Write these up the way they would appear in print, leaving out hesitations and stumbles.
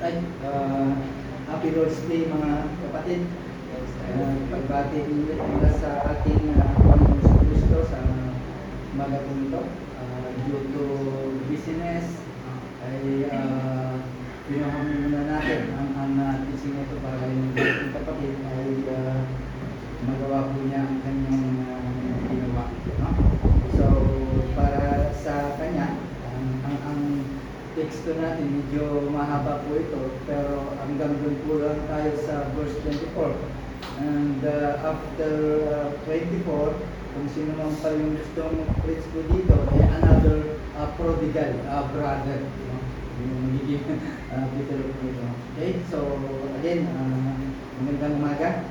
Ay, happy Lord's Day mga kapatid. Pagbati mula sa ating Panginoon Kristo sa umaga po nito. Due to business ay pinahami muna natin ang teaching ito para yung ating kapatid ay magawa po niya ang kanyang ginawa. No? So, para sa kanya, ang teksto natin medyo mahaba po ito, pero hanggang doon po lang tayo sa verse 24. And after 24, kung sino man pa yung gustong preach po dito, ay another prodigal brother. No? Yung magiging title po ito. Okay, so again, magandang umaga.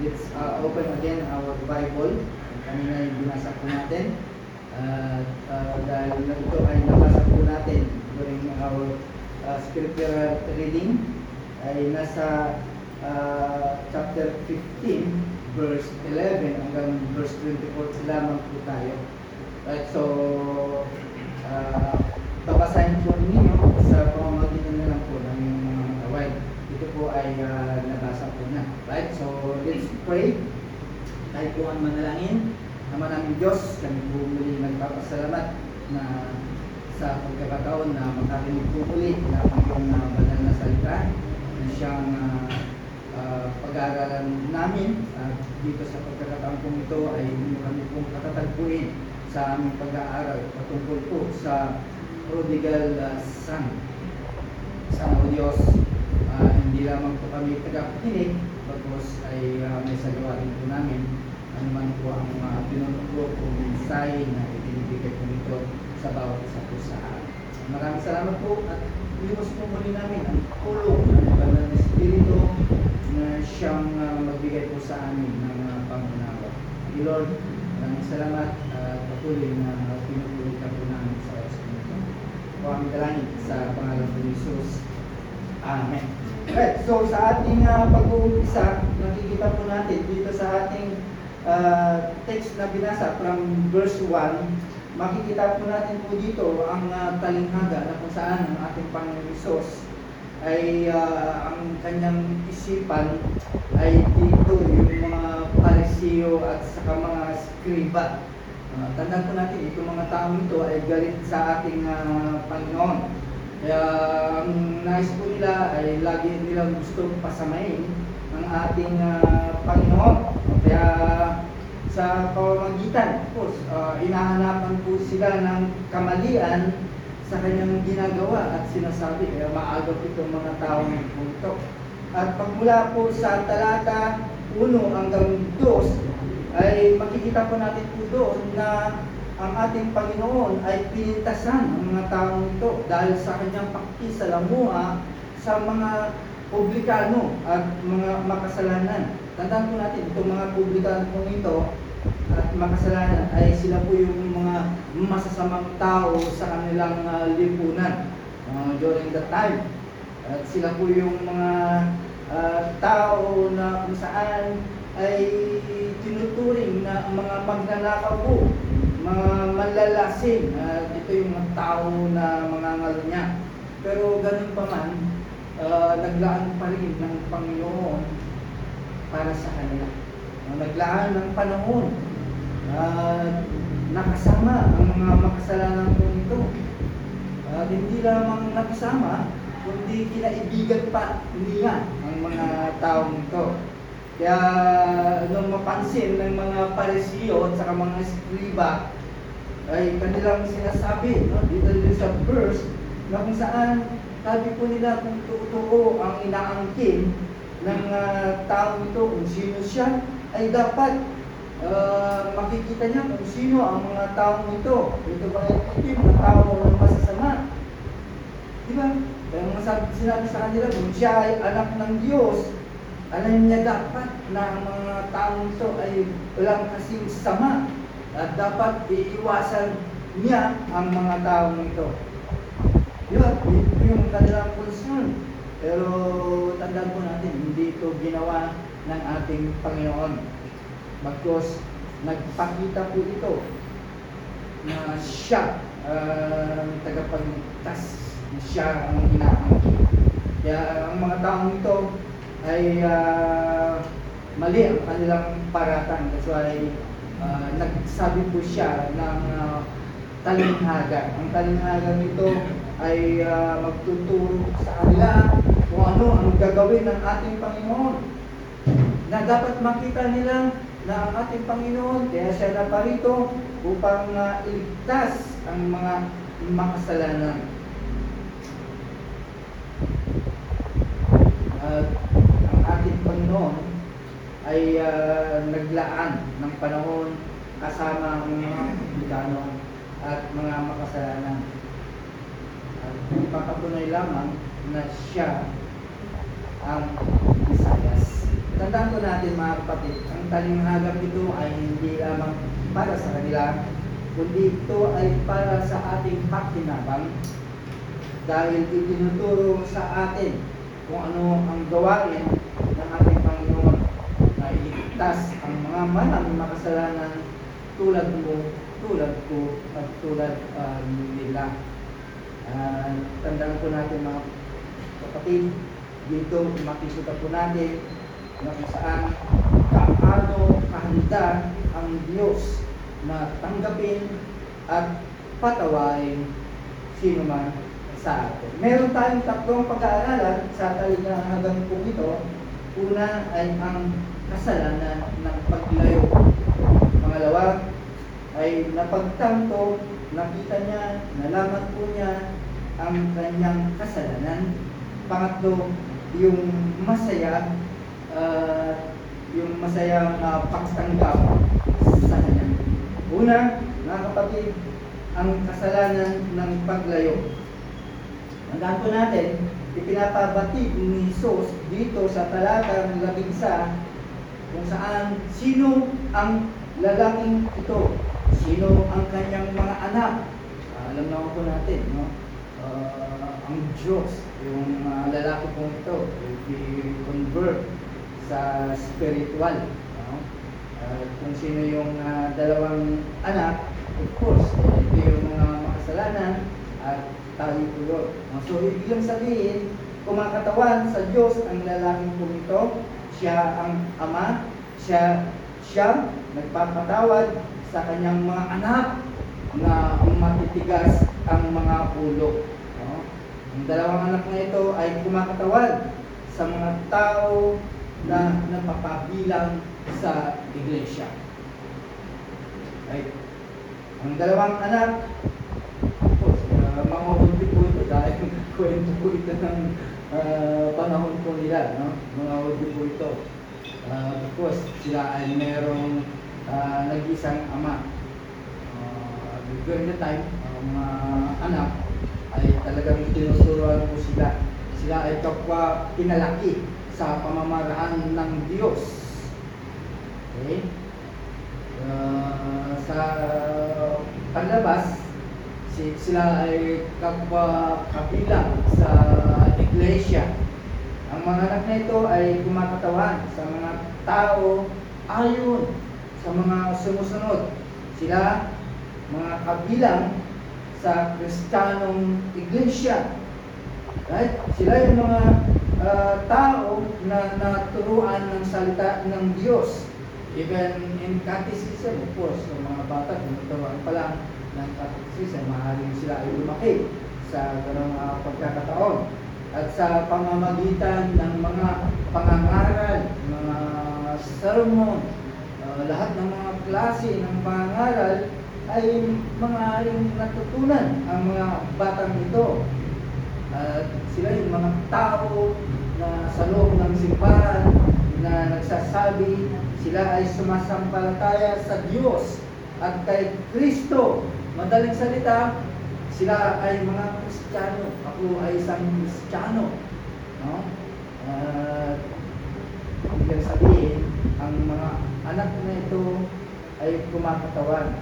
Let's open again our Bible. Kanina yung binasa po natin. Dahil ito ay nabasa po natin during our scripture reading, ay nasa chapter 15 verse 11 hanggang verse 24 lamang po tayo. Right, so babasahin po ninyo sa pamamagitan na lang po ng mga kaway. Ito po ay nabasa po na. Right, so let's pray. Tayo po ang manalangin. Naman namin Diyos, kami po muli nagpapasalamat na sa pagkakataon na makarinig po muli na ang banal na salita na siyang pag-aaralan namin. Dito sa pagkakataon po ito ay kami pong katatagpuin sa aming pag-aaral patungkol po sa prodigal son. Sana o Diyos, hindi lamang po kami tagapakinig, bagos ay may sagawain po namin ano man po ang pinunuklo o mensahe na ibinibigay po nito sa bawat isa po sa amin. Maraming salamat po at ilimos po muli namin ang tulong ng Banal na Espiritu na siyang magbigay po sa amin ng pangunawa. Lord, maraming salamat at patuloy na pinupulit ka po namin sa oras po nito. Po aming dalangin sa pangalan po ni Jesus. Amen. Right, so sa ating pag-uumpisa, nakikita po natin dito sa ating text na binasa from verse 1, makikita po natin po dito ang talinghaga na kung saan ang ating Panginoon Hesus ay ang kanyang isipan ay dito yung mga Parisiyo at saka mga Skriba. Tandaan po natin, itong mga taong ito ay galit sa ating Panginoon. Kaya ang nais po nila ay lagi nilang gustong pasamain ang ating Panginoon. Kaya sa pamamagitan, of course, hinahanapan po sila ng kamalian sa kanyang ginagawa at sinasabi. Kaya maagaw itong mga taong ito. At pagmula po sa talata 1 hanggang 2, ay makikita po natin po doon na ang ating Panginoon ay pinintasan ang mga taong ito dahil sa kanyang pakikisalamuha sa mga publikano at mga makasalanan. Tandaan po natin, itong mga publikano po ito at makasalanan ay sila po yung mga masasamang tao sa kanilang lipunan during that time. At sila po yung mga tao na kung saan ay tinuturing na mga magnanakaw po, mga manlalasing. Ito yung mga tao na mga ngalunya. Pero ganun pa man, naglaan pa rin ng Panginoon para sa kanila. Naglaan ng panahon. Nakasama ang mga makasalanan po nito. Hindi lamang nakasama, kundi kinaibigan pa niya ang mga taong ito. Kaya nung mapansin ng mga Parisiyo at saka mga Skriba, ay kanilang sinasabi, no, dito sa verse, na kung saan sabi po nila kung totoo ang inaangkin ng taong ito, kung sino siya, ay dapat makikita niya kung sino ang mga taong ito. Ito ba ito yung mga tao na masasama? Diba? Kaya mga sinabi sa kanila, kung siya ay anak ng Diyos, alam niya dapat na ang mga taong ito ay walang kasing sama at dapat iiwasan niya ang mga taong ito. Yun, ito yung kanilang concern. Pero tandaan po natin, hindi ito ginawa ng ating Panginoon. Bagkus, nagpakita po ito na siya tagapagligtas, na siya ang inaangkin. Kaya ang mga taong ito ay mali ang kanilang paratang. That's why nagsabi po siya ng talinghaga. Ang talinghaga nito ay magtuturo sa kanila kung ano ang gagawin ng ating Panginoon. Na dapat makita nila na ang ating Panginoon, kaya siya naparito upang iligtas ang mga makasalanan. At ang ating Panginoon ay naglaan ng panahon kasama ang mga Pilipino at mga makasalanan. At ipapatunay lamang na siya ang Visayas. Tandaan ko natin mga kapatid, ang talinghaga ito ay hindi lamang para sa kanila, kundi ito ay para sa ating pakinabang dahil itinuturo sa atin kung ano ang gawain ng ating Panginoon na iligtas ang mga manang makasalanan tulad mo, tulad ko, at tulad nila. Tandaan po natin mga kapatid, dito makikita po natin na kung saan kaano kahanda ang Diyos na tanggapin at patawarin sino man sa atin. Meron tayong tatlong pag-aaralan sa talinghagang po ito. Una ay ang kasalanan ng paglayo. Pangalawa ay napagtanto, nakita niya, nalaman po niya ang kanyang kasalanan. Pangatlo, yung masaya, yung masayang pagtanggap sa kanya. Una, mga kapatid, ang kasalanan ng paglayo. Tandaan po natin, ipinapabatid ni Jesus dito sa talatang 11 kung saan sino ang lalaking ito, sino ang kanyang mga anak. Alam naman po natin, no? Ang Diyos, yung lalaki po ito, i-convert sa spiritual. No? Kung sino yung dalawang anak, of course, ito yung mga makasalanan at tayo po yun. So, ibig sabihin, kumakatawan sa Diyos ang lalaking po ito, siya ang ama, siya nagpapatawad sa kanyang mga anak na matitigas ang mga ulo. No? Ang dalawang anak na ito ay kumakatawan sa mga tao na napapabilang sa iglesia. Right? Ang dalawang anak, of course, mga hundi po ito dahil kwento po ito ng panahon po nila, no? Mga hundi po ito. Of course, sila ay merong nag-isang ama. During the time, mga anak ay talagang tinuturuan po sila. Sila ay kapwa pinalaki sa pamamaraan ng Diyos. Okay? Sa paglabas, sila ay kapwa kabilang sa iglesia. Ang mga anak na ito ay kumakatawan sa mga tao ayon sa mga sumusunod. Sila mga kabilang sa Kristiyanong iglesia. Right? Sila yung mga tao na naturuan ng salita ng Diyos. Even in catechism, of course, yung mga bata, tinuturuan pa lang ng catechism, maaaring sila ay lumaki sa ganong pagkakataon. At sa pamamagitan ng mga pangangaral, mga sermon, lahat ng mga klase ng pangangaral ay maaaring natutunan ang mga batang ito. Sila yung mga tao na sa loob ng simbahan na nagsasabi sila ay sumasampalataya sa Diyos at kay Kristo. Madaling salita, sila ay mga Kristiyano. Ako ay isang Kristiyano. No? Ibig sabihin, ang mga anak na ito ay kumakatawan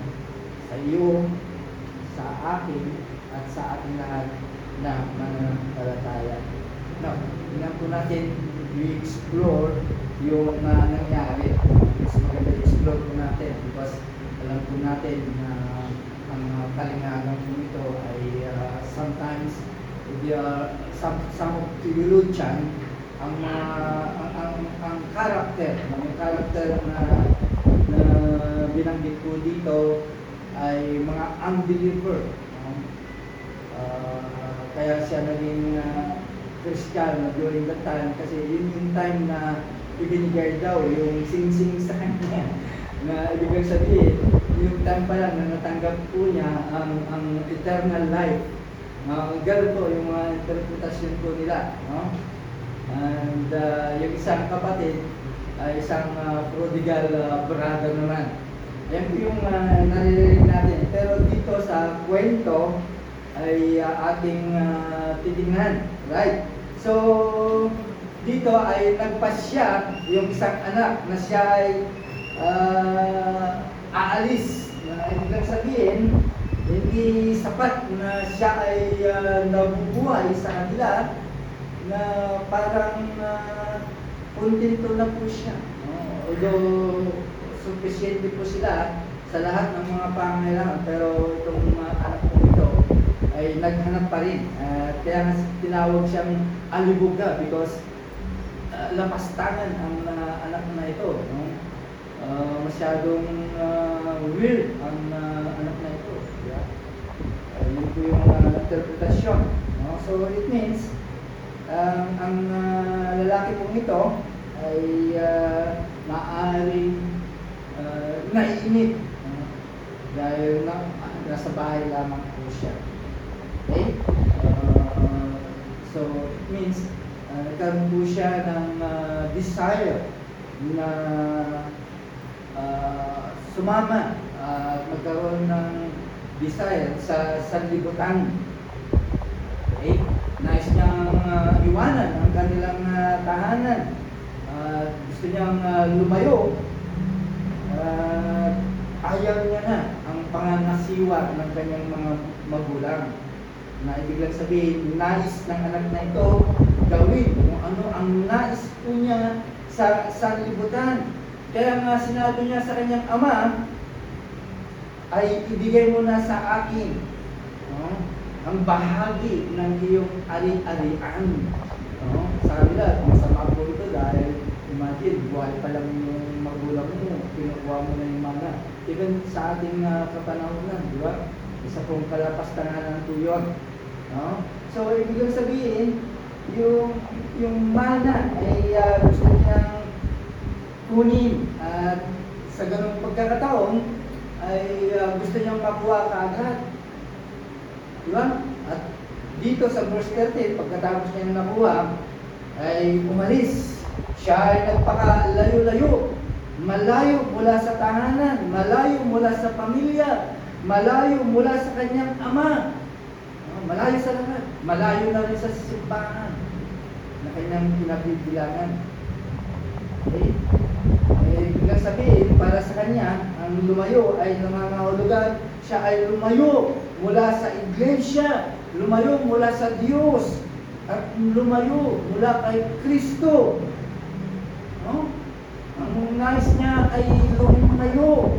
sa iyo, sa akin, at sa ating lahat na mananampalataya. Now, tingnan po natin, i-explore yung nangyari. Mas maganda i-explore po natin because alam po natin na ang kalinghagang po ito ay sometimes some of theologian, ang character, yung character na binanggit ko dito ay mga unbeliever. Kaya siya naging Christian during that time kasi yun yung time na ibinigay daw yung sing-sing sa kanya na ibig sabihin yung time pa lang na natanggap po niya ang eternal life. Ganun po yung mga interpretasyon po nila, no? And yung isang kapatid ay isang prodigal brother naman. Yan po yung naririnig natin. Pero dito sa kwento ay ating titingnan. Right? So, dito ay nagpasya yung isang anak na siya ay aalis. Ibig sabihin, hindi sapat na siya ay nabubuhay sa kanila na parang kontento na po siya. Although sufficiente po sila sa lahat ng mga pangangailangan, pero itong anak ko ito ay naghanap pa rin. Kaya tinawag siyang alibuga because lapastangan ang anak na ito. No? Masyadong weird ang anak na ito. Yeah? Yun po yung interpretasyon. No? So it means ang lalaki pong ito ay maaaring naiinip dahil nasa bahay lamang po siya. Okay? So it means nagkaroon po siya ng desire na sumama at magkaroon ng desire sa sanlibutan. Okay? Nais niyang iwanan ang kanilang tahanan. Gusto niyang lumayo. Ayaw niya na ang pangangasiwa ng kanyang mga magulang. Na ibig lang sabihin, nais ng anak na ito gawin kung ano ang nais po niya sa sanlibutan. Kaya nga sinabi niya sa kanyang ama, ay ibigay mo na sa akin ang bahagi ng iyong ari-arian. Sa kanila, masama po ito dahil imagine, buhay pa lang yung magulang mo, kinukuha mo na yung mana. Even sa ating kapanahonan, di ba? Isa pong kalapastangan po yun. So, ibig sabihin, yung mana ay gusto niyang kunin at sa ganung pagkakataon ay gusto niyang makuha kaagad. Diba? At dito sa verse 13, pagkatapos niyang nakuha, ay umalis. Siya ay nagpakalayo-layo. Malayo mula sa tahanan, malayo mula sa pamilya, malayo mula sa kanyang ama. Malayo sa lahat. Malayo na rin sa simbahan na kanyang pinabibilangan. Okay? Ibig sabihin, para sa kanya, ang lumayo ay nangangahulugan, siya ay lumayo mula sa iglesia, lumayo mula sa Diyos, at lumayo mula kay Kristo. Ang nais niya ay lumayo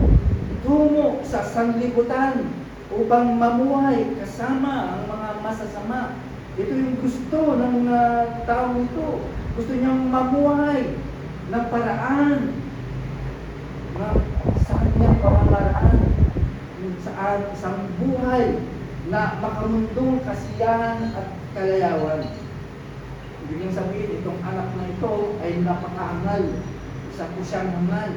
tungo sa sanlibutan upang mamuhay kasama ang mga masasama. Ito yung gusto ng taong ito. Gusto niyang mamuhay ng paraan na sa kanyang pamamaraan, sa isang buhay na makamundong kasiyahan at kalayawan. Ibig sabihin, itong anak na ito ay napakaangal. Isa po siyang hangal.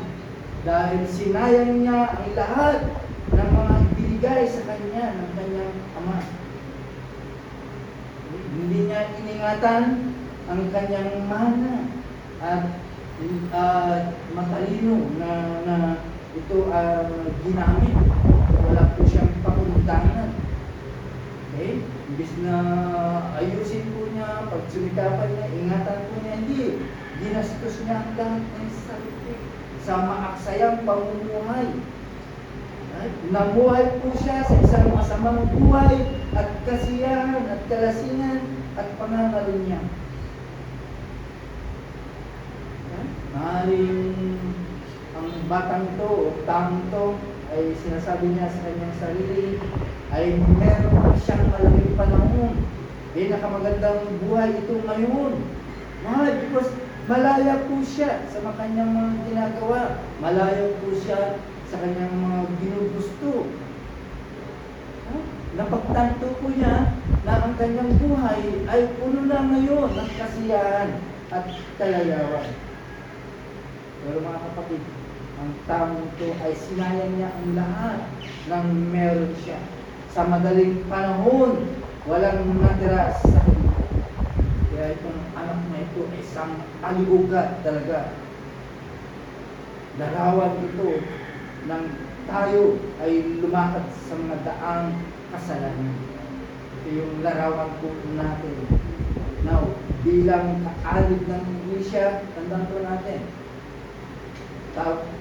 Dahil sinayang niya ang lahat ng mga ibinigay sa kanya ng kanyang ama. Hindi niya iningatan ang kanyang mana at matalino na ito ginamit. Wala po siyang pangundangan. Okay? Imbis na ayusin po niya, pagsumikapan niya, ingatan po niya, hindi. Ginastos niya ang lahat ng sarili sa maaksayang pamumuhay. Right? Namuhay po siya sa isang masamang buhay at kasiyahan at kalasingan at pangangalunya. Maaaring ang batang to o taong to ay sinasabi niya sa kanyang sarili ay meron siyang malaking panahon pinakamagandang buhay ito ngayon. Why? Because malaya po siya sa mga kanyang mga ginagawa. Malayo po siya sa kanyang mga ginugusto. Napagtanto po niya na ang kanyang buhay ay puno na ngayon ng kasiyahan at kalayawan. Pero mga kapatid, ang taong ito ay sinayang niya ang lahat ng meron siya. Sa madaling panahon, walang natira sa kanya. Kaya itong anak na ito ay isang alibugat talaga. Larawan ito ng tayo ay lumakad sa mga daang kasalanan. Ito yung larawan po natin. Now, bilang kaalib ng Iglesia, tandaan po natin,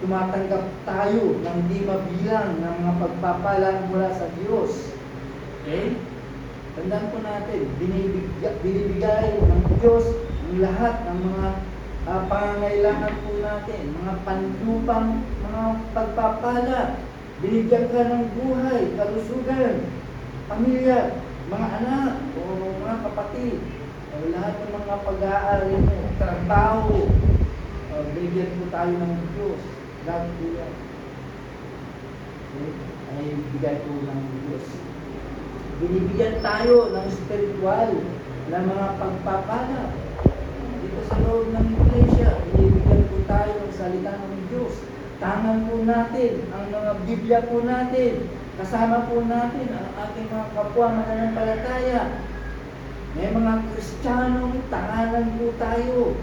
tumatanggap tayo ng di mabilang ng mga pagpapala mula sa Diyos. Okay? Tandaan po natin, binibigay ng Diyos ang lahat ng mga pangangailangan po natin, mga panlupang mga pagpapala. Binigyan ka ng buhay, kalusugan, pamilya, mga anak, o mga kapatid, o lahat ng mga pag-aari mo, trabaho, binigyan po tayo ng Diyos. Lahat po yan. Ay bigay po ng Diyos. Binibigyan tayo ng spiritual na mga pagpapala. Dito sa loob ng Iglesia, binibigyan po tayo ng salita ng Diyos. Tangan po natin ang mga Biblia po natin. Kasama po natin ang ating mga kapwa mananampalataya. May mga Kristiyanong tanganan po tayo.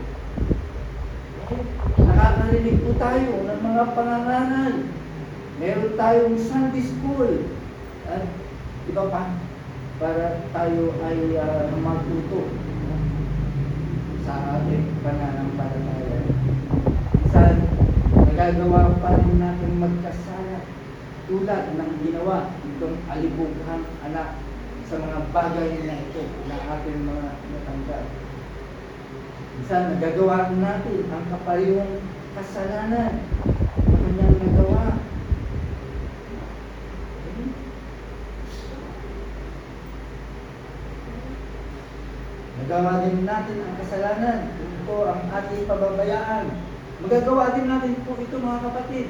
Nakakarinig po tayo ng mga pangangaral. Meron tayong Sunday school. At iba pa, para tayo ay matuto sa ating pananampalataya. Minsan, nagagawa pa rin natin magkasala tulad ng ginawa itong alibughang anak sa mga bagay na ito na ating mga natanggap. Minsan, nagagawa natin ang kaparehong kasalanan na kanyang nagawa. Nagawa din natin ang kasalanan. Ito ang ating pababayaan. Magagawa din natin po ito, mga kapatid.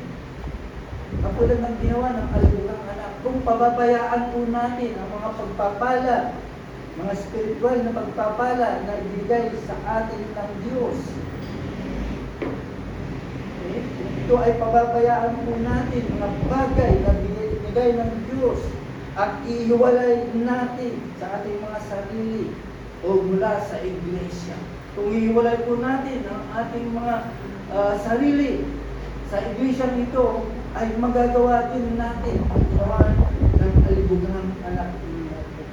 Katulad ng ginawa ng alibughang anak. Kung pababayaan po natin ang mga pagpapala, mga spiritual na pagpapala na ibigay sa atin ng Diyos. Okay? Ito ay pababayaan po natin mga bagay na binigay ng Diyos at ihiwalay natin sa ating mga sarili o mula sa Iglesia. Kung ihiwalay po natin ang ating mga sarili sa Iglesia nito, ay magagawa din natin ang ginawa ng alibughang anak natin.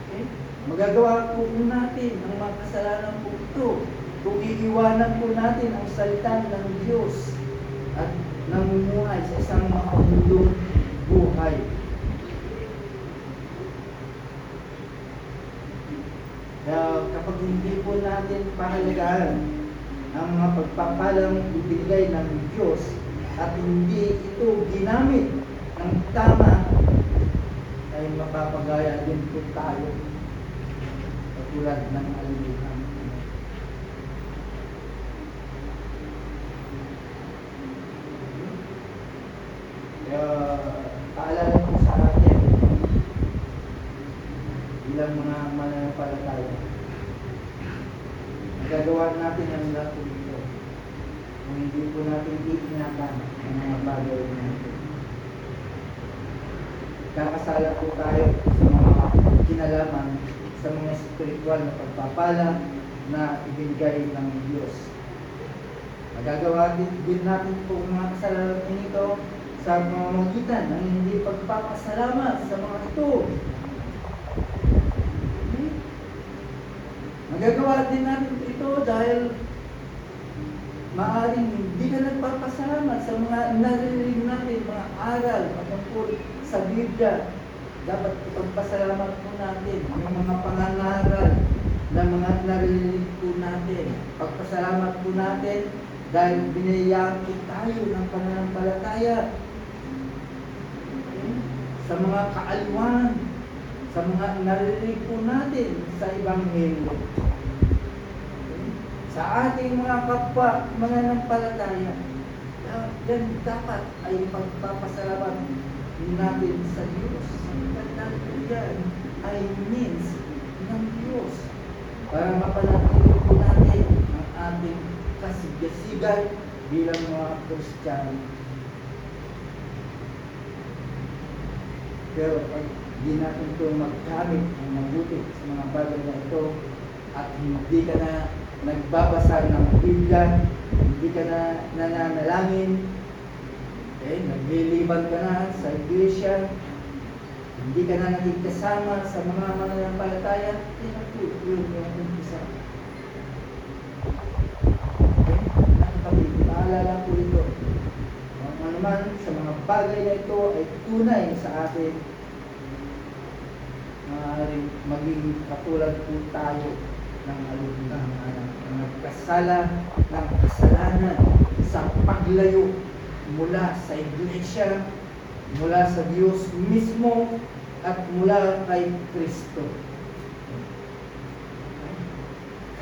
Okay? Magagawa po natin ang mga kasalanan po ito kung iiwanan po natin ang salita ng Diyos at namumuhay sa isang makahulong buhay. Kapag hindi po natin pahalagaan ang mga pagpapalang ibigay ng Diyos at hindi ito ginamit ng tama, ay mapapagaya din po tayo katulad ng alibughang. Kaya paalala po sa atin bilang mga mananampalataya, gagawa natin ang lahat ito kung hindi po natin iingatan ang mga bagay natin. Kakasala po tayo sa mga kinalaman sa mga spiritual na pagpapala na ibigay ng Diyos. Magagawa din natin po mga kasalanan nito sa pamamagitan ng hindi pagpapasalamat sa mga ito. Magagawa din natin ito dahil maaaring hindi ka nagpapasalamat sa mga naririnig natin, mga aral patungkol sa Biblia. Dapat ipagpasalamat po natin yung mga pangangaral na mga naririnig po natin. Pagpasalamat po natin dahil binayaan po tayo ng pananampalataya sa mga kaaliwan sa mga narinig po natin sa Ebanghelyo, sa ating mga kapwa, mananampalataya, yan dapat ay pagpapasalamat natin sa Diyos. Dahil po yan ay means ng Diyos para mapanatili po natin ang ating kasigasigan bilang mga Kristiyano. Pero pag di natin ito magkamit ang mabuti sa mga bagay na ito at hindi ka na nagbabasa ng Biblia, hindi ka na nananalangin, nagliliban ka na sa iglesia, hindi ka na nagkasama sa mga mananampalataya, yun yung umpisa. Paalala po ito. Ano naman sa mga bagay na ito ay tunay sa atin, maaaring maging katulad po tayo ng alumnang anak na nagkasala ng kasalanan sa paglayo mula sa iglesia, mula sa Diyos mismo, at mula kay Kristo.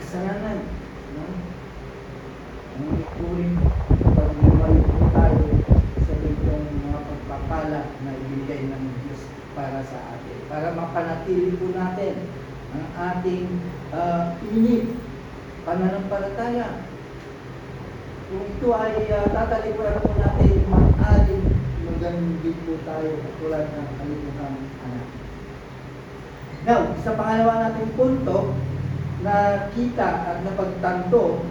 Kasalanan, no? Ang ituring kapag lumayo po tayo sa itong mga pagpapala na ibigay ng Diyos para sa atin, para mapanatili po natin ang ating init, pananampalataya. Kung ito ay tatalikuran po natin, maaring magandang po tayo katulad ng kalimutan anak. Now, sa pangalawa nating punto, na kita at napagtanto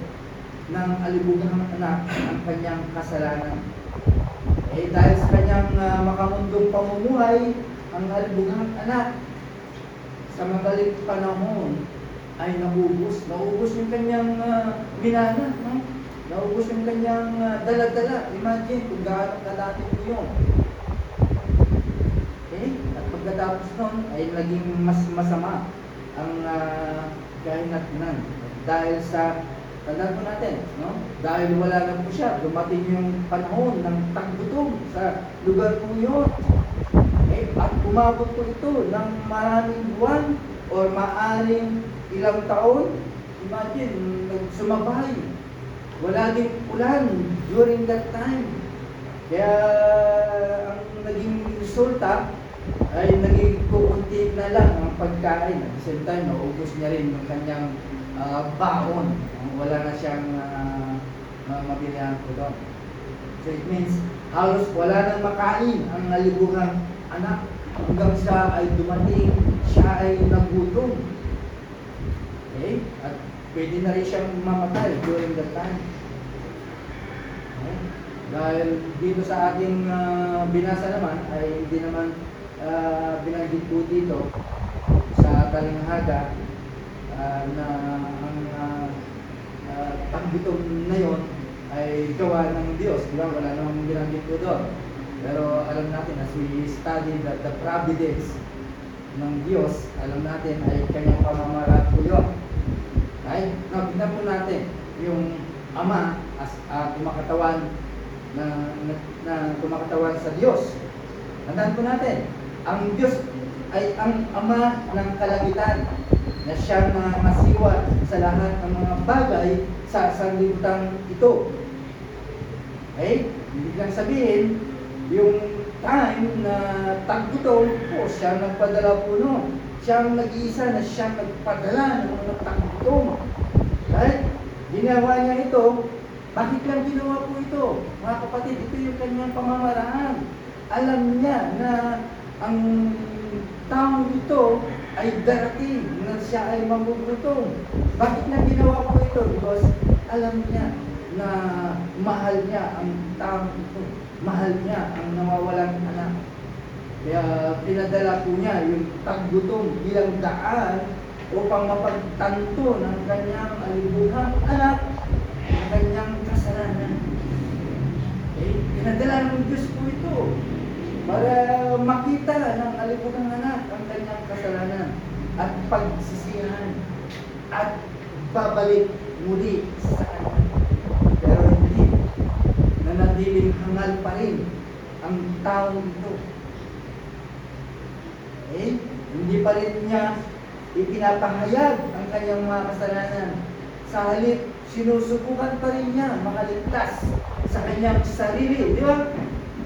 ng alibughang anak ang kanyang kasalanan. Dahil sa kanyang makamundong pamumuhay, ang alibughang anak sa madaling panahon ay naubos yung kanyang minana, no? Naubos yung kanyang dala-dala. Imagine kung gaano kadati po yun. At pagkatapos nun ay naging mas masama ang kahinatnan. Dahil sa, tandaan po natin, no? Dahil wala na po siya, dumating yung panahon ng taggutom sa lugar po yun. At umabot po ito ng maraming buwan o maaring ilang taon. Imagine, nagsumabay. Wala din ulan during that time. Kaya ang naging resulta ay naging kukunti na lang ang pagkain. At the same time, naubos niya rin yung kanyang baon. Wala na siyang mabilihan po doon. So it means, halos wala nang makain ang nalibughang anak hanggang siya ay dumating, siya ay nagutom. At pwede na rin siyang mamatay during that time. Dahil dito sa ating binasa naman ay hindi naman binanggit po dito sa talinghaga na ang taggutom na yon ay gawa ng Diyos. Diba? Wala namang binanggit po doon. Pero alam natin, as we study the providence ng Diyos, alam natin ay kanyang pamamaraan po yun. Right? Now, tignan po natin yung Ama as kumakatawan na kumakatawan sa Diyos. Tandaan po natin, ang Diyos ay ang Ama ng kalangitan na siyang masiwa sa lahat ng mga bagay sa sanlibutan ito. Okay? Ibig lang sabihin, yung time na taggutom po, siyang nagpadala po noon. Siyang nag-iisa na siyang nagpadala ng mga taggutom. Right? Ginawa niya ito. Bakit lang ginawa po ito? Mga kapatid, ito yung kanyang pamamaraan. Alam niya na ang taong ito ay darating na siya ay magugutom. Bakit na ginawa po ito? Because alam niya na mahal niya ang taong ito. Mahal niya ang nawawalang anak. Kaya pinadala po niya yung taggutom bilang daan upang mapagtanto ng kanyang alibughang anak ang kanyang kasalanan. Pinadala ng Diyos po ito para makita ng alibughang anak ang kanyang kasalanan at pagsisihan at babalik muli sa kanya. Pero hindi, nanatiling hangal pa rin ang taong ito. Hindi pa rin niya ipinapahayag ang kanyang mga kasalanan. Sa halip, sinusubukan pa rin niya makaligtas sa kanyang sarili. Di ba?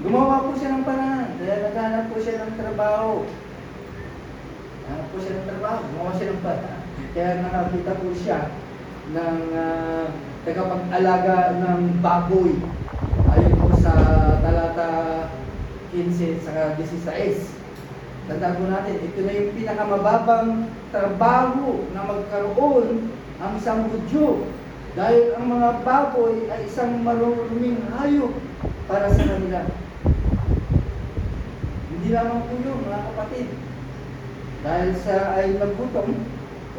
Gumawa po siya ng paraan. Kaya naghanap po siya ng trabaho. Naghanap po siya ng trabaho. Gumawa siya ng paraan. Kaya nakakita po siya ng tagapag-alaga ng baboy. Ayon po sa talata 15 sa 16. Tandaan po natin, ito na yung pinakamababang trabaho na magkaroon ang isang Hudyo. Dahil ang mga baboy ay isang maruruming hayop para sa kanila. Hindi lamang po yun, mga kapatid. Dahil sa ay nagutom,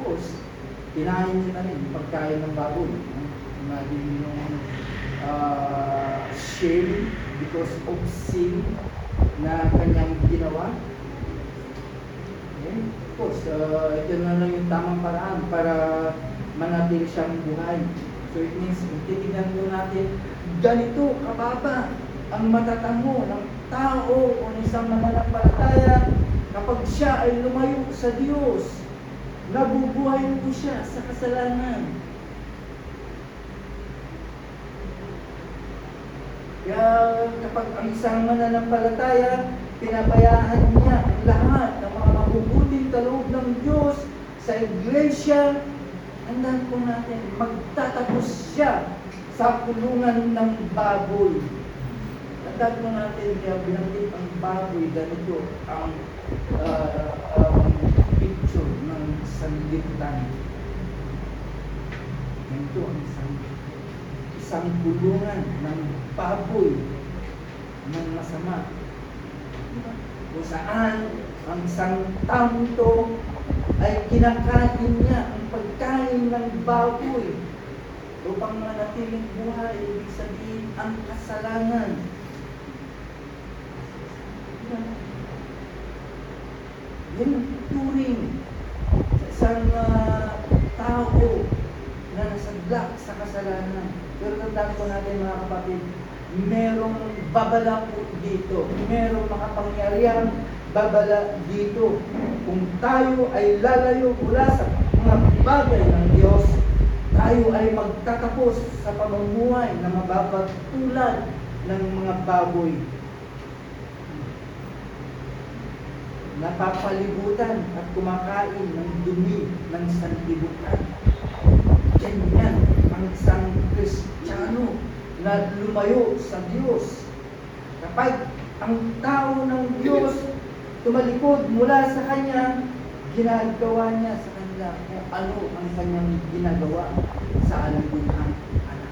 course, kinain niya na rin pagkain ng baboy. Imagine yung shame because of sin na kanyang ginawa. Okay? Of course, ito na lang yung tamang paraan para manatili siyang buhay. So it means, kung titignan po natin, ganito kababa ang matatamo ng tao o ng isang mananampalataya kapag siya ay lumayo sa Diyos. Nabubuhay po siya sa kasalanan. Kaya kapag ang isang mananampalataya, pinabayaan niya ang lahat ng mga mabubuting kaloob ng Diyos sa iglesia, andan po natin, magtatapos siya sa kulungan ng baboy. Andan po natin, kaya binanggit ang baboy, ganito ang picture ng sanlibutan. Ganito ang isang kulungan ng baboy ng masama. Kung saan ang isang tamto ay kinakain niya ang pagkain ng baboy upang manatiling buhay, ibig sabihin ang kasalanan. Yan ang turing sa isang tao na nasadlak sa kasalanan. Pero tandaan po natin, mga kapatid, merong babala po dito. Merong makapangyarihan babala dito. Kung tayo ay lalayo mula sa mga bagay ng Diyos, tayo ay magtatapos sa pamumuhay na mababagtulad ng mga baboy. Napapalibutan at kumakain ng dumi ng sanlibutan. Ganyan ang isang Kristiyano na lumayo sa Diyos. Kapag ang tao ng Diyos tumalikod mula sa Kanya, ginagawa niya sa kanila kung ano ang Kanyang ginagawa sa alibughang anak.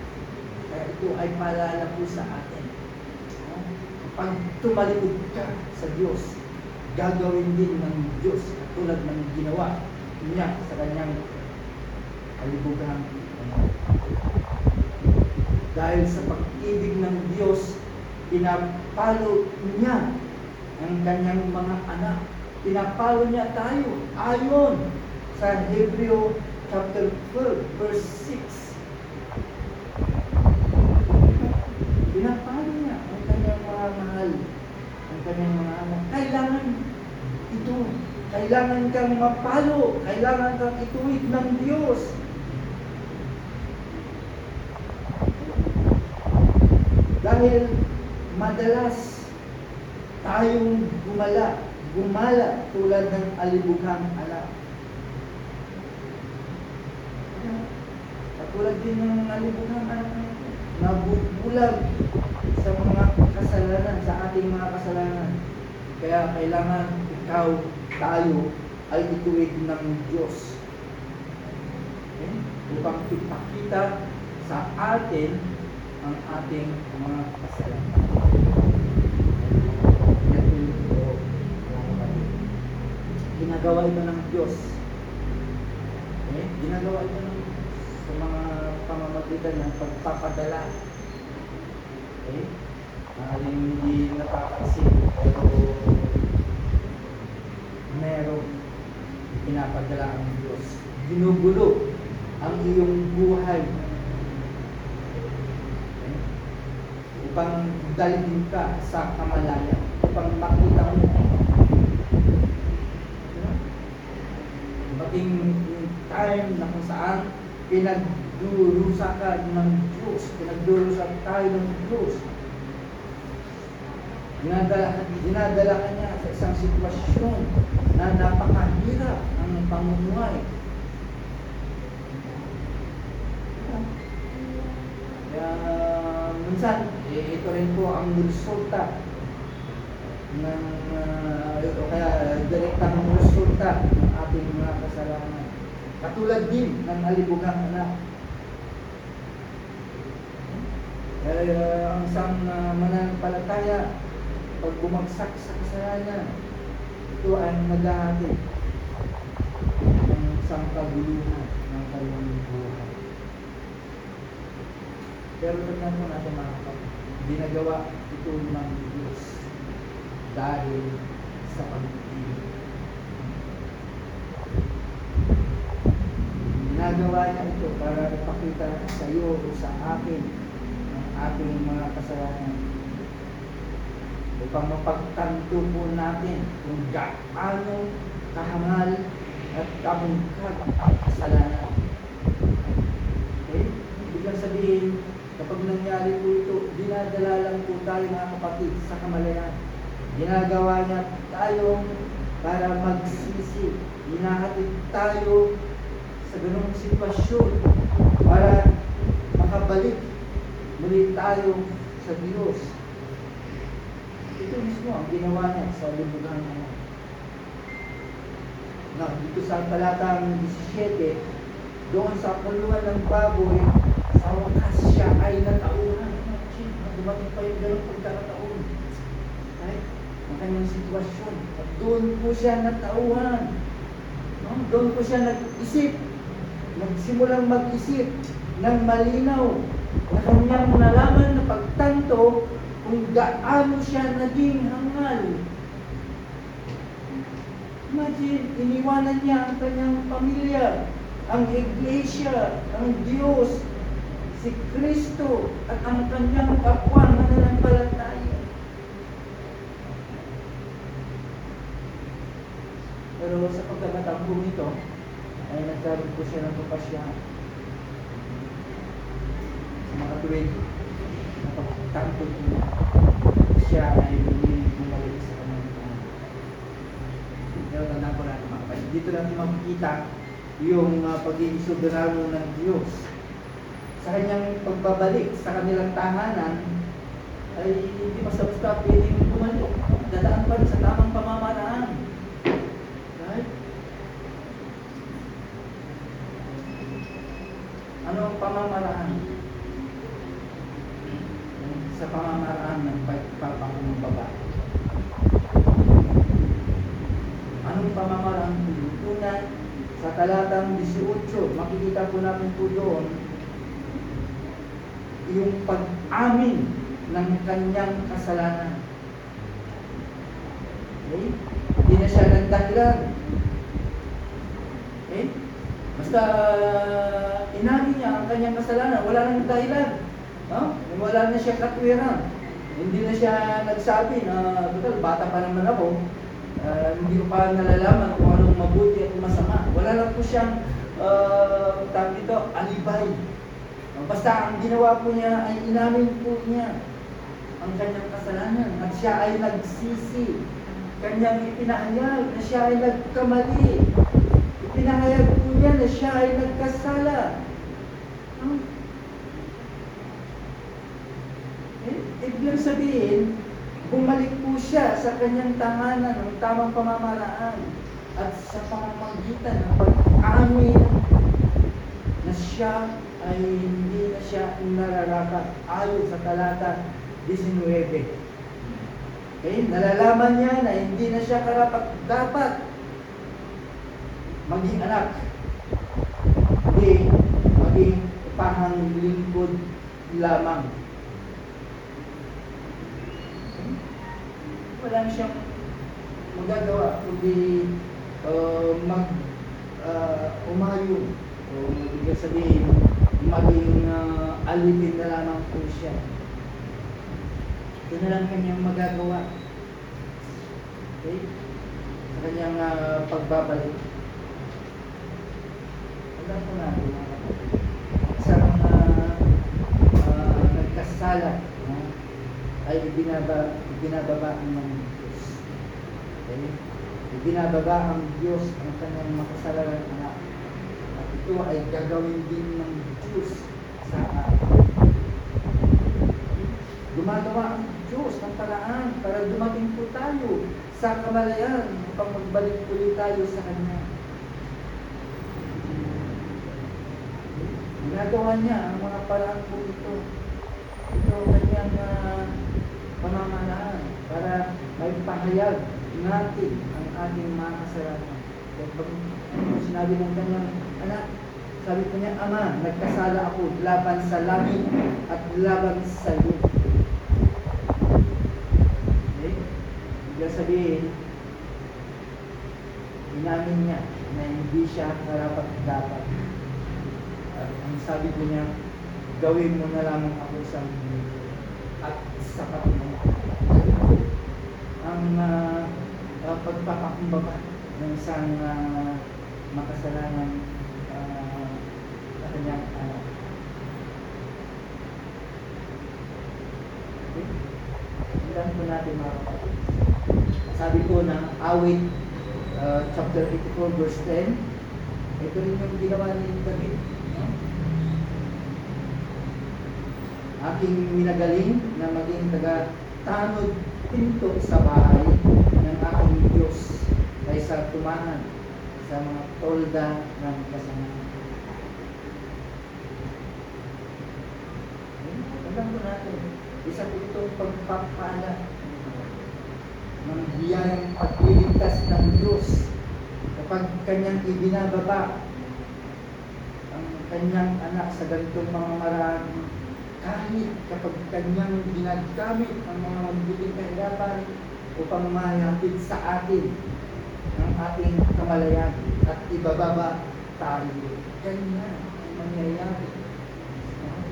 Kaya ito ay paalala po sa atin. Kapag tumalikod ka sa Diyos, gagawin din ng Diyos katulad ng ginawa niya sa Kanyang alibughang anak. Dahil sa pag-ibig ng Diyos, pinapalo niya ang Kanyang mga anak. Pinapalo niya tayo ayon sa Hebreo chapter 12 verse 6. Pinapalo niya ang Kanyang mga mahal, ang Kanyang mga anak. Kailangan ito. Kailangan kang mapalo. Kailangan kang ituwid ng Diyos. Dahil madalas tayong gumala tulad ng alibughang anak. Katulad din ng alibughang anak natin, nabubulag sa mga kasalanan, sa ating mga kasalanan. Kaya kailangan tayo ay ituwid ng Diyos. Okay? Upang ipakita sa atin ang ating mga kasalanan. Ginagawa ito ng Diyos. Okay? Ginagawa ito ng sa mga pamamagitan ng pagpapadala. Okay? Maaaring hindi napapansin, pero merong pinapadala ang Diyos. Ginugulo ang iyong buhay. Upang dalhin ka sa kamalayan, upang makita mo Darating yung time na kung saan pinagdurusa ka ng Diyos, pinagdurusa tayo ng Diyos. Dinadala ka niya sa isang sitwasyon na napakahirap ang pamumuhay. Kaya minsan, ito rin po ang resulta ng o kaya direktang resulta ng ating mga kasalanan. Katulad din ng alibugang anak. Ang isang mananampalataya, pag bumagsak sa kasalanan, ito ay naghahatid ng isang kaguluhan ng kanyang buhay. Pero tignan po natin mga kapatid, ginagawa ito ng Diyos dahil sa pag-ibig. Ginagawa niya ito para ipakita sa iyo o sa akin ang ating mga kasalanan, upang mapagtanto po natin kung gaano kahangal at kabungkag ang kasalanan. Okay? Ibig sabihin, kapag nangyari po ito, dinadala lang po tayo mga kapatid sa kamalayan. Ginagawa niya tayo para magsisi. Hinahatid tayo sa ganung sitwasyon para makabalik muli tayo sa Diyos. Ito mismo ang ginawa niya sa libugang anak. Dito sa talatang 17, doon sa kulungan ng baboy, sa wakas siya ay natauhan. Dumating pa yung ganung pagkakataon. Ang kanyang sitwasyon. At doon po siya natauhan. Doon po siya nag-isip. Nagsimulang mag-isip ng malinaw na kanyang nalaman na pagtanto kung gaano siya naging hangal. Imagine, iniwanan niya ang kanyang pamilya, ang iglesia, ang Diyos, si Kristo, at ang kanyang kapwa na nananampalataya. Pero sa pagkakataon po nito, ay nagkaroon po siya ng kapasyahan sa mga tuwid na pagtanto niya. Siya ay bumalik sa kanyang Panginoon. Pero tandaan ko natin mga kapatid, dito natin makikita yung pagiging soberano ng Diyos. Sa kanyang pagbabalik sa kanilang tahanan, ay hindi basta-basta pwedeng bumalik. Dadaan pa rin sa tamang pamamaraan. Right? Ano ang pamamaraan? Sa pamamaraan ng pagpapakumbaba. Anong pamamaraan? Una, sa talatang 18, makikita po natin po doon yung pag-amin ng kanyang kasalanan. Okay? Hindi na siya nagdahilan. Okay? Basta inamin niya ang kanyang kasalanan, wala nang dahilan. Wala na siya katwiran. Hindi na siya nagsabi na, bata pa naman ako, hindi ko pa nalalaman kung anong mabuti at masama. Wala lang po siyang tawag dito, alibay. Basta ang ginawa po niya ay inamin po niya ang kanyang kasalanan at siya ay nagsisi. Kanyang ipinahayag na siya ay nagkamali. Ipinahayag po niya na siya ay nagkasala. Ibig sabihin, bumalik po siya sa kanyang tahanan ng tamang pamamaraan at sa pamamagitan ng pag-amin na siya ay hindi na siya nararapat ayon sa talata 19. Okay? Nalalaman niya na hindi na siya karapat-dapat maging anak, hindi maging pahanglingkod lamang. Wala na siyang magagawa kundi umayon o ibig sabihin maging alipin na lamang po siya. Ito na lang kanyang magagawa. Okay? Sa kanyang pagbabalik. Alam po natin mga kapatid, isang nagkasala ay ibinababa ng Diyos. Okay? Ibinababa ang Diyos ang kanyang makasalanan anak. At ito ay gagawin din ng Diyos sa atin. Gumagawa ang Diyos ng paraan para dumating po tayo sa kamalayan upang magbalik ulit tayo sa Kanya. Ginagawa niya ang mga paraan po ito. Ito ang kanyang pamamanaan para may pahayag natin ang ating mga kasalanan. At pag sinabi ng kanyang anak, sabi ko niya, Ama, nagkasala ako laban sa langit at laban sa iyo. Okay? Ibig sabihin, inamin niya na hindi siya karapat-dapat. At ang sabi ko niya, gawin mo na lamang ako sa mundo at sapat mo. Ang pagpapakumbaba ng isang makasalanan sa kanyang anak. Okay? Ilan po natin mga kapatid. Sabi ko na awit chapter 84 verse 10, ito rin yung ginawa ni David. No? Aking minagaling na maging taga-tanod pinto sa bahay ng aking Diyos kaysa tumahan sa mga tolda ng kasalanan. Alam po natin, isa po itong pagpapala ng biyayang pagliligtas ng Diyos kapag kanyang ibinababa ang kanyang anak sa ganitong mga marami, kahit kapag kanyang ginagamit ang mga mabuting kahirapan upang mayapit sa atin ang ating kamalayan at ibababa tayo. Ganyan ang mangyayari.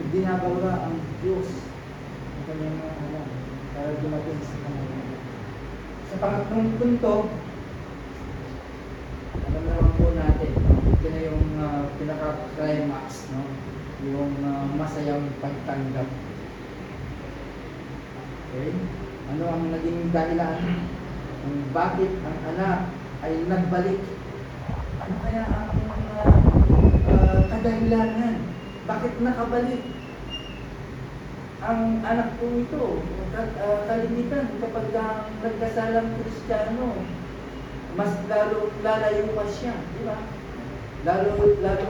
Ibinababa ang Diyos ang kanyang mga anak para dumating sa kamalayan. Sa pangatlong punto, alam naman po natin, ito na yung pinaka-climax, no? Yung masayang pagtanggap. Okay? Ano ang naging dahilan kung bakit ang anak ay nagbalik? Ano kaya ang kadahilanan? Bakit nakabalik ang anak ko ito? Kalimitan kapag nagkasalang Kristiyano, mas lalayo pa siya, di ba? Lalo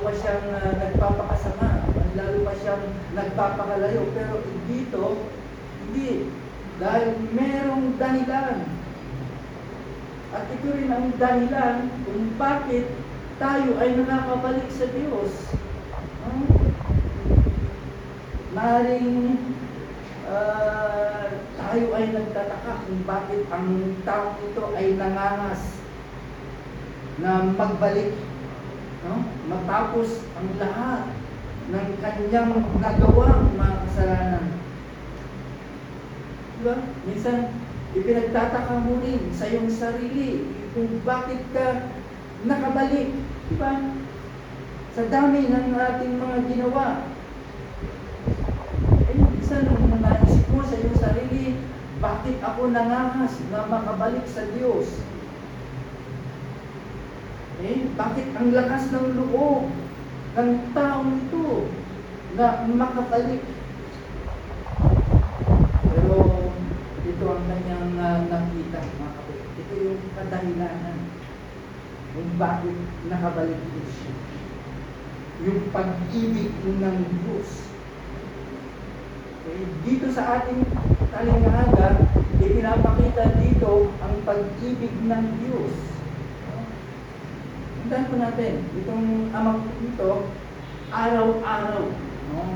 pa siyang nagpapakasama, lalo pa siyang nagpapakalayo. Pero dito, hindi. Dahil merong dahilan. At ito rin ang dahilan kung bakit tayo ay nakakabalik sa Diyos. Maring tayo ay nagtataka kung bakit ang tao ito ay nangangas na magbalik, no? Matapos ang lahat ng kanyang nagawang mga kasalanan. Diba? Minsan, ipinagtataka mo rin sa iyong sarili kung bakit ka nakabalik. Diba? Sa dami ng ating mga ginawa. Minsan, nung naisip mo sa iyong sarili, bakit ako nangangas na makabalik sa Diyos? Bakit ang lakas ng loob ng taong ito na makabalik? Pero ito ang kanyang nakita, mga kapatid. Ito yung kadahilanan kung bakit nakabalik ito siya. Yung pag-ibig ng Diyos. Dito sa ating talinghaga, ipinapakita dito ang pag-ibig ng Diyos. Tandaan po natin, itong amang ito, araw-araw, no?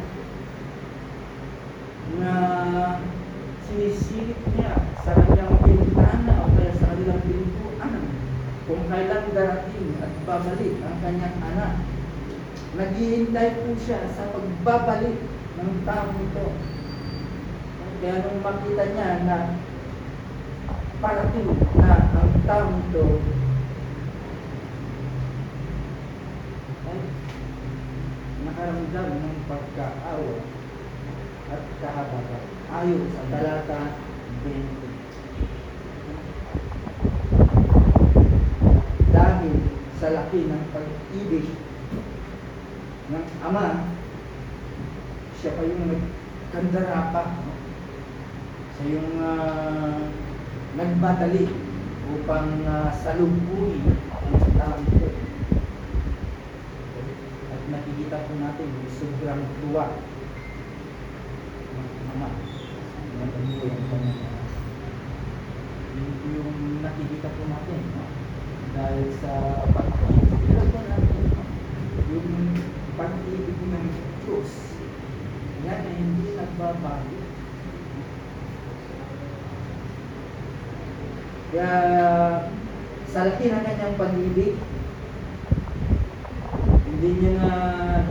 Na sinisilip niya sa kanyang bintana o kaya sa kanilang pintuan kung kailan darating at babalik ang kanyang anak. Naghihintay po siya sa pagbabalik ng taong ito. Kaya nung makita niya na parating na ang taong ito, nagpaparamdam ng pagkaawa at kahabagatan ayon sa talata 20. Dahil sa laki ng pag-ibig ng Ama, siya pa yung nagkandara pa, no? Siya yung nagmadali upang salubungin ang taong ito. At nakikita po natin yung sobrang tuwa ng Ama na nabuhay ang kanyang anak. Yung nakikita po natin, no? Dahil sa pag-ibig natin, yung pag-ibig ng Diyos, yan ay hindi nagbabago. Kaya sa laki ng kanyang pag-ibig, hindi niya na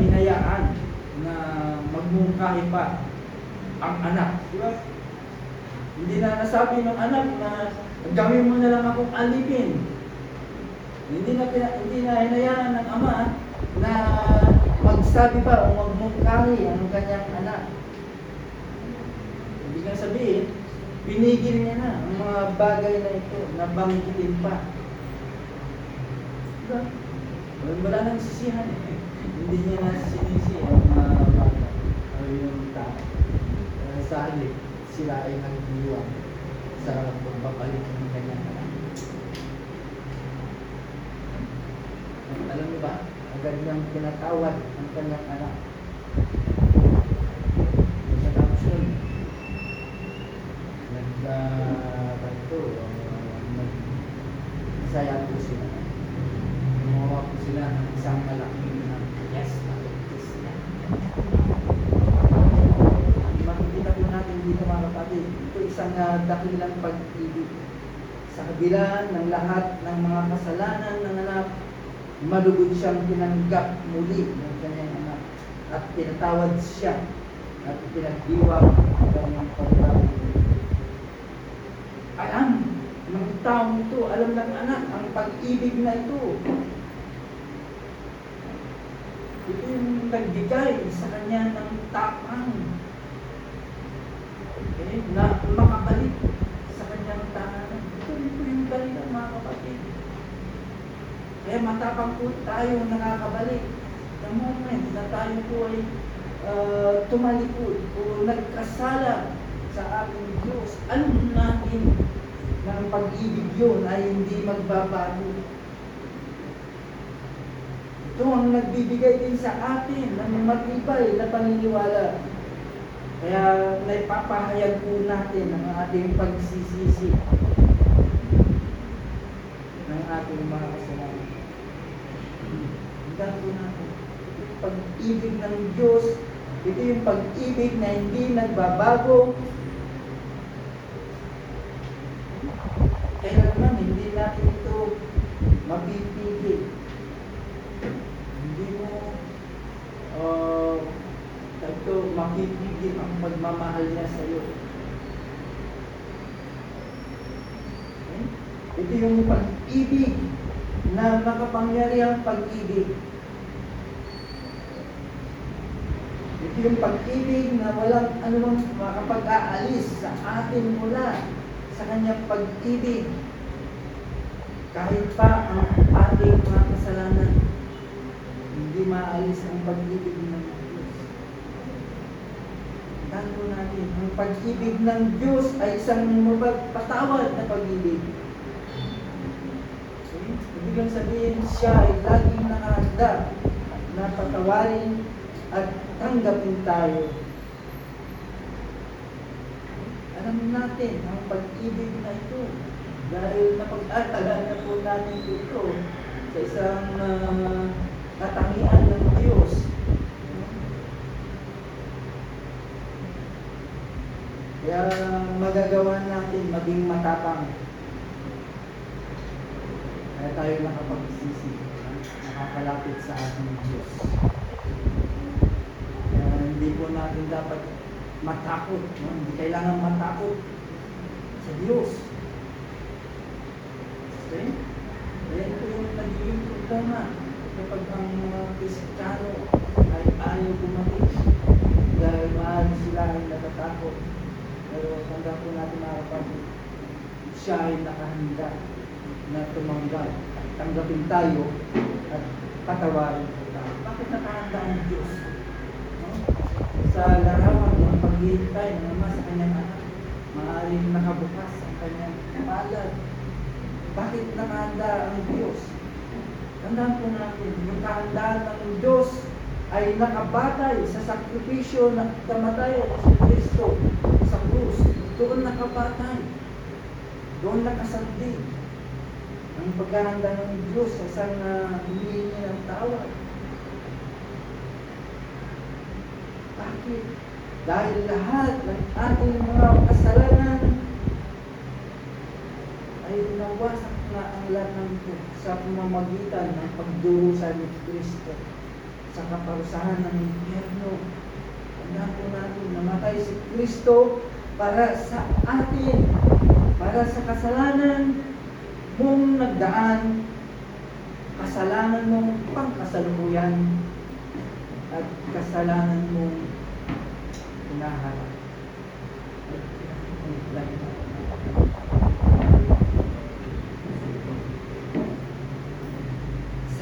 hinayaan na magmungkahi pa ang anak. Diba? Hindi na nasabi ng anak na gawin mo na lang akong alipin. Hindi na hinayaan ng ama na magsabi pa o magmungkahi ang kanyang anak. Ibig sabihin, pinigil niya na ang mga bagay na ito, nabanggitin pa. Diba? Wala nang sisihan. Hindi niya na sinisi ang mga bata o yung tao. Sa halip, sila ay nagdiwang sa pagbabalik ng kanyang anak. Alam niyo ba? Agad niyang pinatawad ang kanyang anak. Sa tapos nagsaya po sila. Gumawa po sila ng isang malaking fiesta. Makikita po natin dito mga kapatid, ito isang dakilang pag-ibig. Sa kabila ng lahat ng mga kasalanan ng anak, malugod siyang tinanggap muli ng kanyang anak at tinatawad siya at pinagdiwang ang kanyang pagbabago. Alam ng taong ito, alam ng anak ang pag-ibig na ito. Ito yung nagbigay sa kanya ng tapang, okay, na makabalik sa kanyang tahanan. Ito yung dahilan mga kapatid. Kaya matapang po tayo nakakabalik. The moment na tayo po ay tumalikod o nagkasala sa ating Diyos, alam natin na ang pag-ibig yun ay hindi magbabago. Ito ang nagbibigay din sa atin ng matibay na paniniwala. Kaya naipapahayag po natin ang ating pagsisisi ng ating mga kasalanan. Hanggang po natin. Pag-ibig ng Diyos, ito yung pag-ibig na hindi nagbabago. Kaya naman, hindi natin ito mapipigil. Hindi mo ito mapipigil ang pagmamahal niya sa iyo. Okay? Ito yung pag-ibig na makapangyarihang pag-ibig. Ito yung pag-ibig na walang anumang makapag-aalis sa atin mula sa kanyang pag-ibig. Kahit pa ang ating mga kasalanan, hindi maalis ang pag-ibig ng Diyos. Tando natin, ang pag-ibig ng Diyos ay isang mapagpatawad na pag-ibig. Okay? Ibig sabihin, siya ay laging nakahanda na patawarin at tanggapin tayo. Alam natin ang pag-ibig na ito dahil napag-atalan na po natin ito sa isang katangian ng Diyos. Kaya magagawa natin maging matapang. Kaya tayo nakapagsisi, nakakalapit sa ating Diyos. Hindi po natin dapat matakot. No? Hindi kailangan matakot sa Diyos. Okay? Kaya ito yung nagiging problema. Ito kapag ang mga Kristiyano ay ayaw bumalik dahil mahal sila ay natatakot. Pero tanda po natin mga kapatid, siya ay nakahanda na tumanggap at tanggapin tayo at patawarin po tayo. Bakit nakahanda ang Diyos? No? Sa larawan ng paghihintay ng Ama sa kanyang anak, maaaring nakabukas ang kanyang palad. Bakit nakahanda ang Diyos? Tandaan po natin, yung kahandaan ng Diyos ay nakabatay sa sakripisyo na kamatayan sa Kristo sa krus. Doon nakabatay. Doon nakasandi ang paghahanda ng Diyos sa isang humihingi ng tawad. Bakit? Dahil lahat ng ating mga kasalanan ay nawasak na ang lahat ng ito sa pamamagitan ng pagdurusa ni Kristo sa kaparusahan ng impyerno. Tandaan po natin, namatay si Kristo para sa atin, para sa kasalanan mong nagdaan, kasalanan mong pangkasalukuyan, at kasalanan mong hinaharap.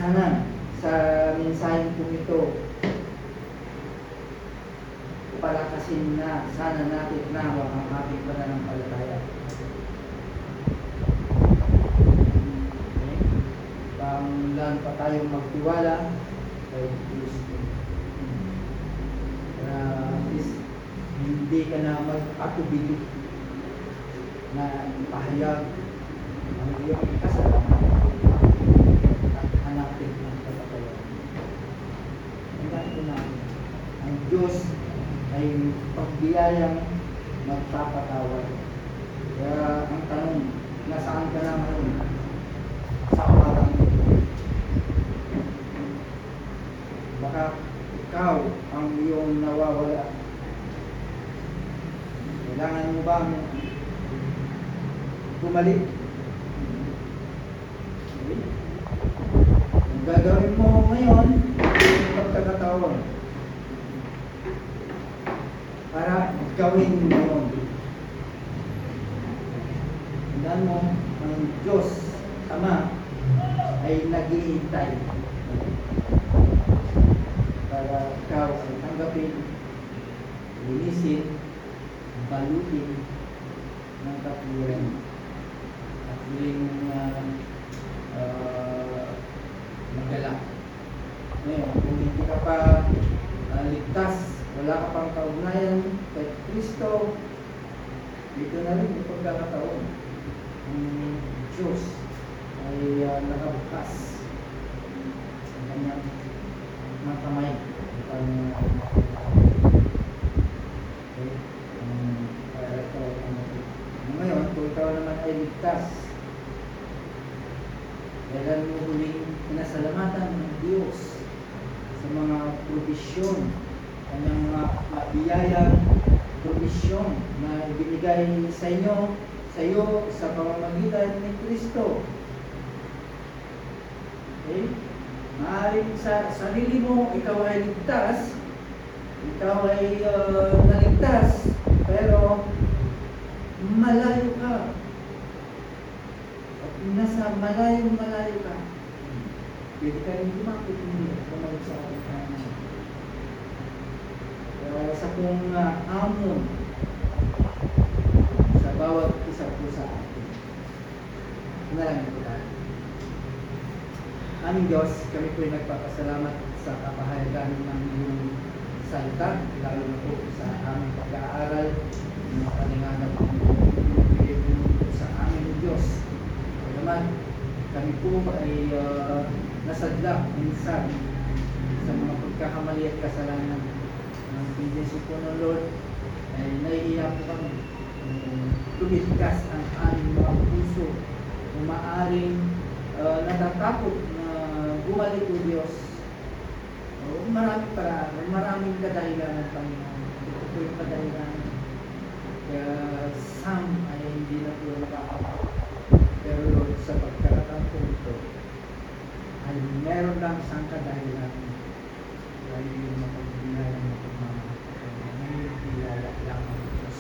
Sana sa mensahe ko ito, palakasin na sana natin nawa ang ating pananampalataya. Panglan pa tayong magtiwala kay Kristo. Para at least hindi ka na mag-atubili na ipahayag ang iyong kasalanan at hanapin ang kapatawaran. Tandaan ko na ang Diyos ay pagbiyayang magpapatawad. Kaya ang tanong, nasaan ka na ngayon? Sa umagang ito. Baka ikaw ang iyong nawawala. Kailangan mo bang bumalik? Ang gagawin mo ngayon, yung pagkakataon para gawin mo yun. Tandaan mo, ang Diyos, Ama, ay naghihintay para ikaw ay tanggapin, linisin, balutin ng kapuluran at muling magalak. Ngayon, kung hindi ka pa ligtas, wala ka pang kaugnayan kay Kristo, dito na rin yung pagkakataon. Ang Diyos ay nakabukas ang kanyang mga kamay upang ngayon, kung ikaw naman ay ligtas, kailan mo huling pinasalamatan ng Diyos sa mga provisyon, kanyang mga biyayang provisyon na ibinigay sa inyo, sa iyo, sa pamamagitan ni Kristo. Okay? Maaaring sa sarili mo, ikaw ay ligtas, ikaw ay naligtas, pero malayo ka. At nasa malayo ka. Pwede ka rin lumapit hindi bumalik sa ating kanan. Kaya sa kong amon sa bawat isa po sa atin. Nalangin po tayo. Aming Diyos, kami po ay nagpapasalamat sa kapahayagan ng iyong salita, lalo na po sa aming pag-aaral, ng kalinganap ng sa aming Diyos. Kaya naman, kami po ay nasadlak minsan sa mga pagkakamali at kasalanan. Ang pinjeso po ng Lord ay naiiyak po kami. Tumigas ang aming mga puso na maaaring natatakot na bumalik o Diyos. Maraming kadahilanan, Panginoon. Ito po yung kadahilanan. Kaya Sam ay hindi na po nakakapag. Pero Lord, sa pagkakataon po ito, ay meron lang isang kadahilan dahil yung mapagbigay ng pagmamahal. Ngayon, biyaya lamang ng Diyos.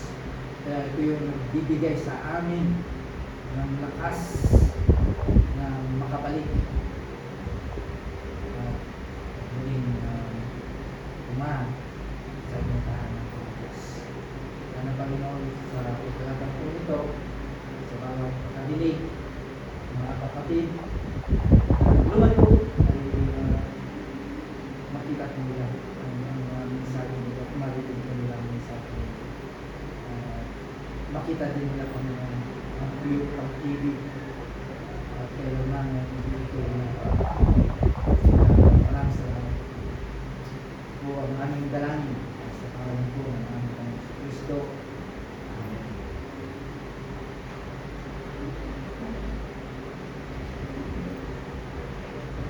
Kaya ito yung nagbibigay sa amin ng lakas na makabalik at muling umahan sa inyong tahanan ng Diyos. Kaya na Panginoon sa pagkakataon po ito, sa bawat kadilig, mga kapatid, lumayo ay makita ko nila ang mga mensahe nila, marinig ko nila ang mensahe. Makita din nila kung ang tuyok, pag-ibig